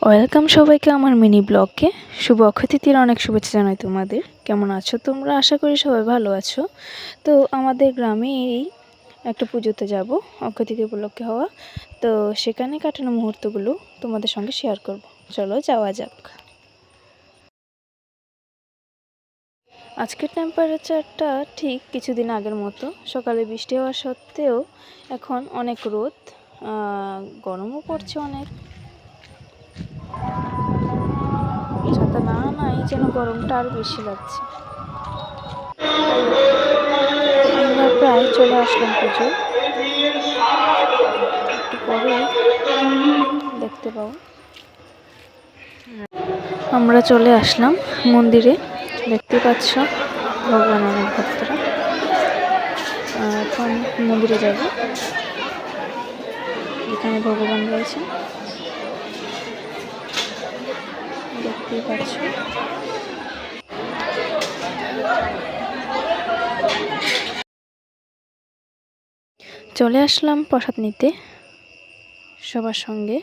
Welcome সবাইকে আমার mini ব্লগে। শুভ অক্ষয় তৃতীয়ার অনেক শুভেচ্ছা জানাই তোমাদের। কেমন আছো তোমরা? আশা করি সবাই ভালো আছো। তো আমাদের গ্রামে এই একটা পুজোতে যাব, অক্ষয় তৃতীয়া উপলক্ষে হওয়া। তো সেখানে কাটানো মুহূর্তগুলো তোমাদের সঙ্গে শেয়ার করব। চলো যাওয়া যাক। আজকের টেম্পারেচারটা ঠিক কিছুদিন আগের মতো। সকালে বৃষ্টি হওয়া সত্ত্বেও এখন অনেক রোদ, গরমও পড়ছে অনেক। ছাতা না নাই যেন গরমটা আরো বেশি লাগছে। আমরা প্রায় চলে আসলাম পুজো, একটু পরে দেখতে পাবো। আমরা চলে আসলাম মন্দিরে, দেখতে পাচ্ছ ভগবানের অনেক ভক্তরা। এখন মন্দিরে যাব, এখানে ভগবান রয়েছে দেখতেই পাচ্ছ। চলে আসলাম প্রসাদ নিতে সবার সঙ্গে।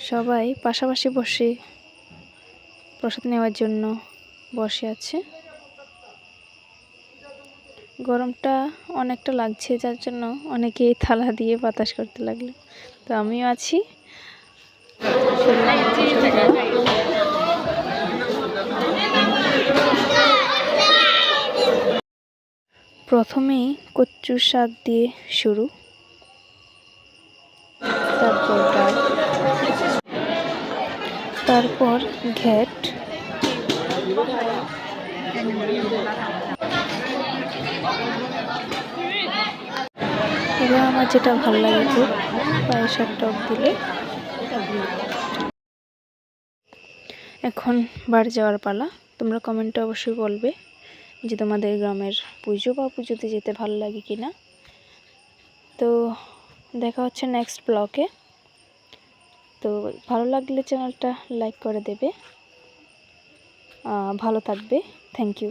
সবাই পাশাপাশি বসে প্রসাদ নেওয়ার জন্য বসে আছে। গরমটা অনেকটা লাগছে, যার জন্য অনেকেই থালা দিয়ে বাতাস করতে লাগলো। তো আমিও আছি। প্রথমেই কচু শাক দিয়ে শুরু, তারপর ডাল, তারপর ঘ্যাট, এবার আমার যেটা ভালো লাগে খুব, পায়েস আর টক দিলে। এখন বাড়ি যাওয়ার পালা। তোমরা কমেন্টে অবশ্যই বলবে যে তোমাদের গ্রামের পুজো বা পুজোতে যেতে ভালো লাগে কিনা। তো দেখা হচ্ছে নেক্সট ব্লগে। তো ভালো লাগলে চ্যানেলটা লাইক করে দেবে। ভালো থাকবে। Thank you.